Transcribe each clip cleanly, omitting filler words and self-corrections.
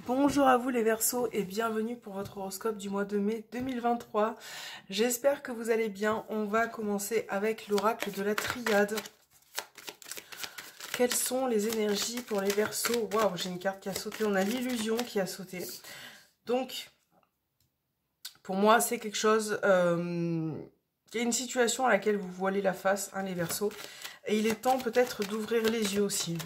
Bonjour à vous les Verseaux et bienvenue pour votre horoscope du mois de mai 2023. J'espère que vous allez bien. On va commencer avec l'oracle de la triade. Quelles sont les énergies pour les Verseaux? Waouh, j'ai une carte qui a sauté. On a l'illusion qui a sauté. Donc, pour moi, c'est quelque chose... il y a une situation à laquelle vous voilez la face, hein, les Verseaux. Et il est temps peut-être d'ouvrir les yeux aussi.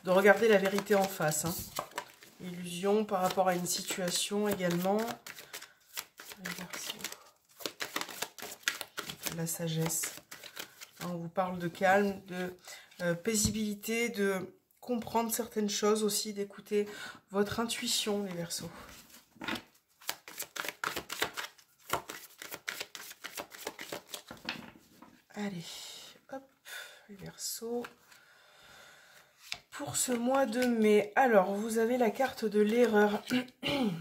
De regarder la vérité en face, hein. Illusion par rapport à une situation également. La sagesse. On vous parle de calme, de paisibilité, de comprendre certaines choses aussi, d'écouter votre intuition, les Verseaux. Allez, hop, les Verseaux. Pour ce mois de mai, alors vous avez la carte de l'erreur.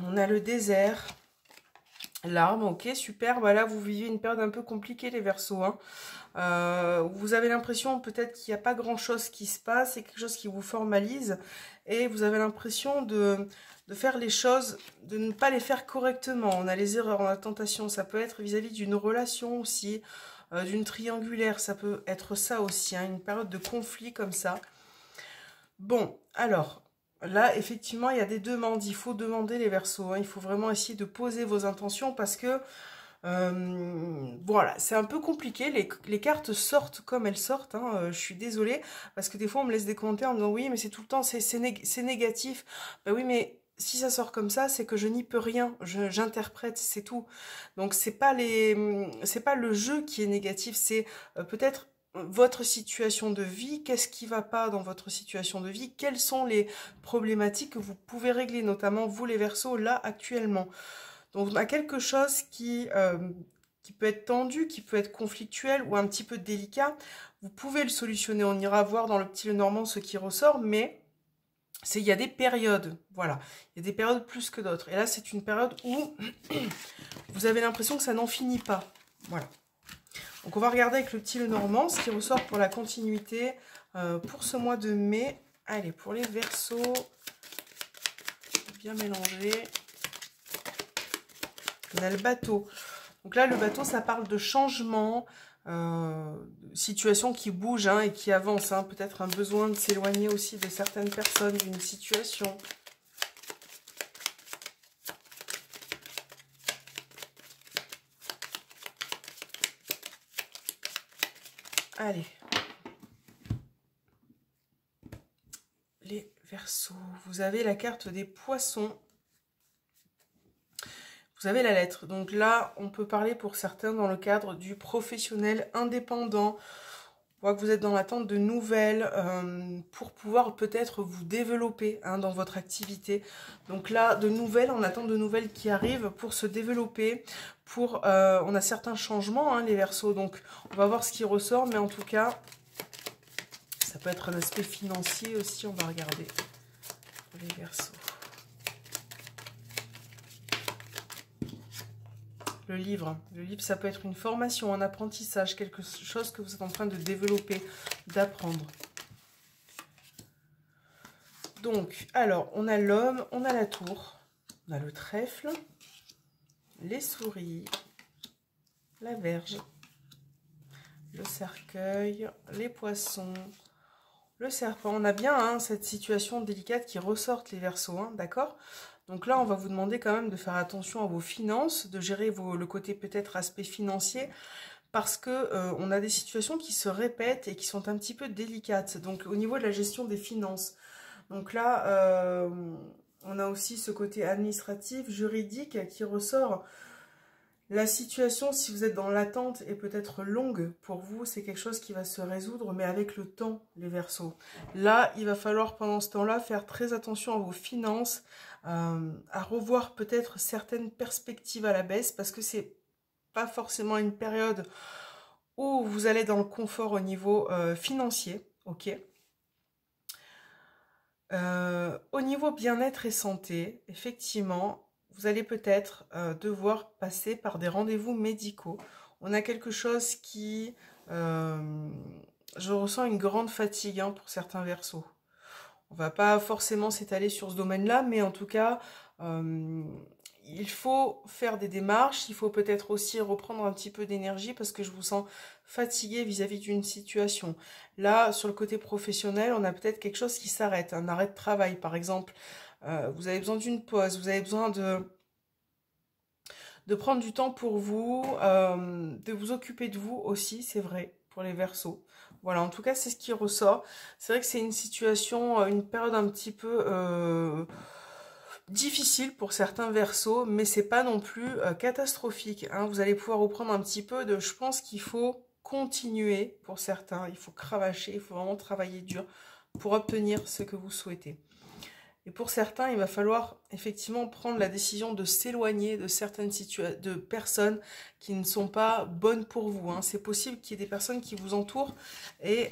On a le désert, l'arbre, ok, super. Bah là, vous vivez une période un peu compliquée, les Verseaux, hein. Vous avez l'impression peut-être qu'il n'y a pas grand-chose qui se passe, c'est quelque chose qui vous formalise. Et vous avez l'impression de faire les choses, de ne pas les faire correctement. On a les erreurs, on a la tentation, ça peut être vis-à-vis d'une relation aussi, d'une triangulaire, ça peut être ça aussi, hein, une période de conflit comme ça. Bon, alors, là, effectivement, il y a des demandes. Il faut demander les Verseaux, hein. Il faut vraiment essayer de poser vos intentions parce que, voilà, c'est un peu compliqué. Les cartes sortent comme elles sortent, hein. Je suis désolée parce que des fois, on me laisse des commentaires en me disant « Oui, mais c'est tout le temps, c'est négatif. » Ben oui, mais si ça sort comme ça, c'est que je n'y peux rien. J'interprète, c'est tout. Donc, c'est pas le jeu qui est négatif, c'est peut-être votre situation de vie, qu'est-ce qui va pas dans votre situation de vie, quelles sont les problématiques que vous pouvez régler, notamment vous les Verseaux, là, actuellement. Donc on a quelque chose qui peut être tendu, qui peut être conflictuel ou un petit peu délicat. Vous pouvez le solutionner, on ira voir dans le petit Lenormand ce qui ressort, mais il y a des périodes, voilà. Il y a des périodes plus que d'autres. Et là, c'est une période où vous avez l'impression que ça n'en finit pas, voilà. Donc on va regarder avec le petit Lenormand ce qui ressort pour la continuité pour ce mois de mai. Allez, pour les Verseaux, bien mélangé. On a le bateau. Donc là, le bateau, ça parle de changement, situation qui bouge, hein, et qui avance. Hein, peut-être un besoin de s'éloigner aussi de certaines personnes, d'une situation. Allez. Les Verseaux. Vous avez la carte des poissons. Vous avez la lettre. Donc là, on peut parler pour certains dans le cadre du professionnel indépendant. On voit que vous êtes dans l'attente de nouvelles pour pouvoir peut-être vous développer, hein, dans votre activité. Donc là, de nouvelles, on attend de nouvelles qui arrivent pour se développer. On a certains changements, hein, les Verseaux. Donc on va voir ce qui ressort. Mais en tout cas, ça peut être un aspect financier aussi. On va regarder pour les Verseaux. Le livre, ça peut être une formation, un apprentissage, quelque chose que vous êtes en train de développer, d'apprendre. Donc, alors, on a l'homme, on a la tour, on a le trèfle, les souris, la verge, le cercueil, les poissons, le serpent. On a bien, hein, cette situation délicate qui ressort, les Verseaux, hein, d'accord ? Donc là, on va vous demander quand même de faire attention à vos finances, de gérer le côté peut-être aspect financier, parce que on a des situations qui se répètent et qui sont un petit peu délicates. Donc au niveau de la gestion des finances. Donc là, on a aussi ce côté administratif, juridique qui ressort. La situation, si vous êtes dans l'attente, est peut-être longue pour vous. C'est quelque chose qui va se résoudre, mais avec le temps, les Verseaux. Là, il va falloir pendant ce temps-là faire très attention à vos finances, à revoir peut-être certaines perspectives à la baisse, parce que c'est pas forcément une période où vous allez dans le confort au niveau financier, ok. Au niveau bien-être et santé, effectivement, vous allez peut-être devoir passer par des rendez-vous médicaux. On a quelque chose qui... je ressens une grande fatigue, hein, pour certains Verseaux. On va pas forcément s'étaler sur ce domaine-là, mais en tout cas, il faut faire des démarches. Il faut peut-être aussi reprendre un petit peu d'énergie parce que je vous sens fatigué vis-à-vis d'une situation. Là, sur le côté professionnel, on a peut-être quelque chose qui s'arrête, un arrêt de travail, par exemple. Vous avez besoin d'une pause, vous avez besoin de prendre du temps pour vous, de vous occuper de vous aussi, c'est vrai, pour les Verseaux. Voilà, en tout cas, c'est ce qui ressort. C'est vrai que c'est une situation, une période un petit peu difficile pour certains Verseaux, mais c'est pas non plus catastrophique, hein. Vous allez pouvoir reprendre un petit peu de... Je pense qu'il faut continuer pour certains, il faut cravacher, il faut vraiment travailler dur pour obtenir ce que vous souhaitez. Et pour certains, il va falloir effectivement prendre la décision de s'éloigner de certaines de personnes qui ne sont pas bonnes pour vous, hein. C'est possible qu'il y ait des personnes qui vous entourent et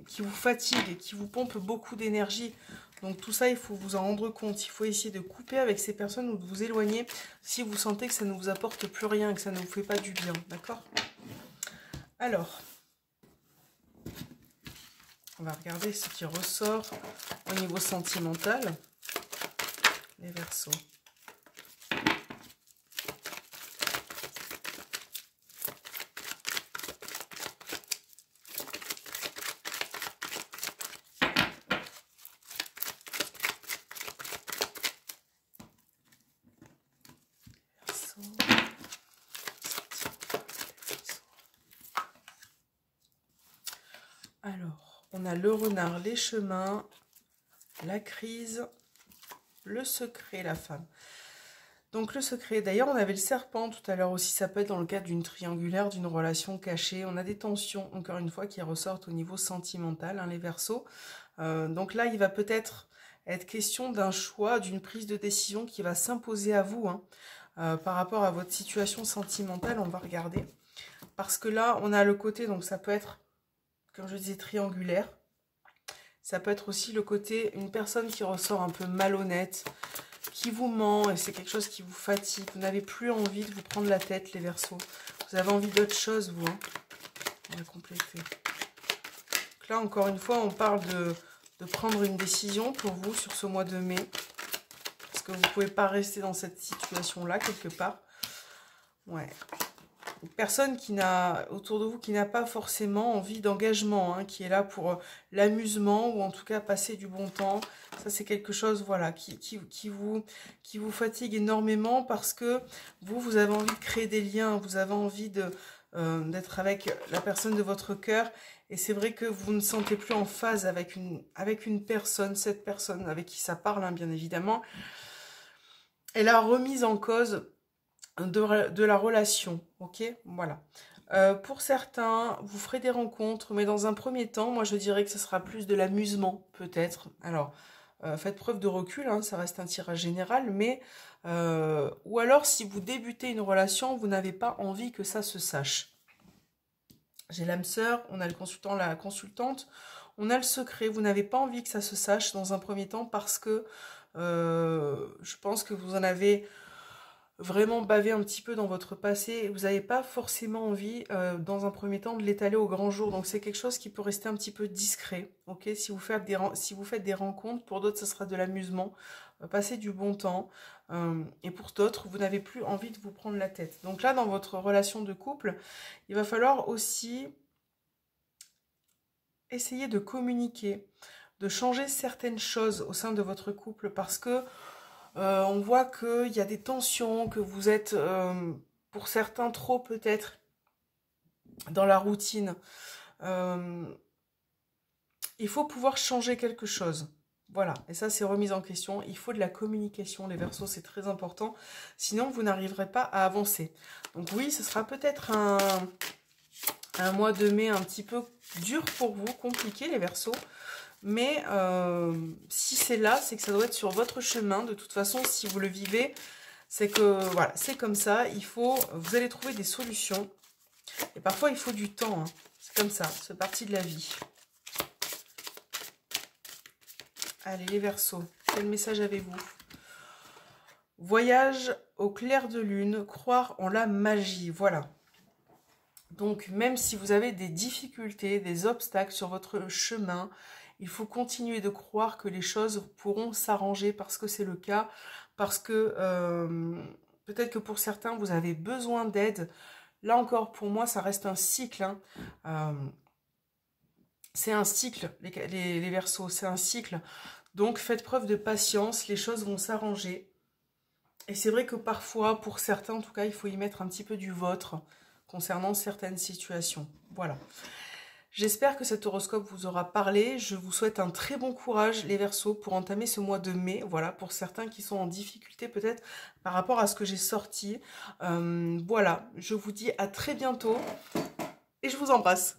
qui vous fatiguent, qui vous pompent beaucoup d'énergie. Donc tout ça, il faut vous en rendre compte. Il faut essayer de couper avec ces personnes ou de vous éloigner si vous sentez que ça ne vous apporte plus rien, que ça ne vous fait pas du bien. D'accord? Alors... on va regarder ce qui ressort au niveau sentimental, les Verseaux. Alors, on a le renard, les chemins, la crise, le secret, la femme. Donc le secret, d'ailleurs on avait le serpent tout à l'heure aussi, ça peut être dans le cadre d'une triangulaire, d'une relation cachée. On a des tensions, encore une fois, qui ressortent au niveau sentimental, hein, les Verseaux. Donc là, il va peut-être être question d'un choix, d'une prise de décision qui va s'imposer à vous, hein, par rapport à votre situation sentimentale, on va regarder. Parce que là, on a le côté, donc ça peut être, comme je disais, triangulaire. Ça peut être aussi le côté, une personne qui ressort un peu malhonnête, qui vous ment, et c'est quelque chose qui vous fatigue. Vous n'avez plus envie de vous prendre la tête, les Verseaux. Vous avez envie d'autre chose, vous, hein. On va compléter. Donc là, encore une fois, on parle de prendre une décision pour vous sur ce mois de mai. Parce que vous ne pouvez pas rester dans cette situation-là, quelque part. Ouais. Une personne qui n'a, autour de vous, qui n'a pas forcément envie d'engagement, hein, qui est là pour l'amusement ou en tout cas passer du bon temps. Ça, c'est quelque chose, voilà, qui vous fatigue énormément parce que vous avez envie de créer des liens, vous avez envie d'être avec la personne de votre cœur. Et c'est vrai que vous ne sentez plus en phase avec une personne, cette personne avec qui ça parle, hein, bien évidemment. Et la remise en cause de la relation, ok, voilà. Pour certains, vous ferez des rencontres, mais dans un premier temps, moi je dirais que ce sera plus de l'amusement, peut-être. Alors, faites preuve de recul, hein, ça reste un tirage général, mais... ou alors, si vous débutez une relation, vous n'avez pas envie que ça se sache. J'ai l'âme sœur, on a le consultant, la consultante, on a le secret, vous n'avez pas envie que ça se sache dans un premier temps parce que je pense que vous en avez... vraiment bavé un petit peu dans votre passé et vous n'avez pas forcément envie dans un premier temps de l'étaler au grand jour, donc c'est quelque chose qui peut rester un petit peu discret, ok. Si vous faites des rencontres, pour d'autres ça sera de l'amusement, passer du bon temps, et pour d'autres vous n'avez plus envie de vous prendre la tête. Donc là, dans votre relation de couple, il va falloir aussi essayer de communiquer, de changer certaines choses au sein de votre couple parce que on voit qu'il y a des tensions, que vous êtes, pour certains, trop peut-être dans la routine. Il faut pouvoir changer quelque chose. Voilà, et ça c'est remise en question. Il faut de la communication, les Verseaux, c'est très important. Sinon, vous n'arriverez pas à avancer. Donc oui, ce sera peut-être un mois de mai un petit peu dur pour vous, compliqué, les Verseaux. Mais si c'est là, c'est que ça doit être sur votre chemin. De toute façon, si vous le vivez, c'est que voilà, c'est comme ça. Vous allez trouver des solutions. Et parfois, il faut du temps, hein. C'est comme ça, c'est partie de la vie. Allez, les Verseaux, quel message avez-vous? Voyage au clair de lune, croire en la magie, voilà. Donc, même si vous avez des difficultés, des obstacles sur votre chemin, Il faut continuer de croire que les choses pourront s'arranger parce que c'est le cas, parce que peut-être que pour certains, vous avez besoin d'aide. Là encore, pour moi, ça reste un cycle. Hein. C'est un cycle, les Verseaux, c'est un cycle. Donc, faites preuve de patience, les choses vont s'arranger. Et c'est vrai que parfois, pour certains, en tout cas, il faut y mettre un petit peu du vôtre concernant certaines situations. Voilà. J'espère que cet horoscope vous aura parlé. Je vous souhaite un très bon courage, les Verseaux, pour entamer ce mois de mai. Voilà, pour certains qui sont en difficulté peut-être par rapport à ce que j'ai sorti. Voilà, je vous dis à très bientôt et je vous embrasse.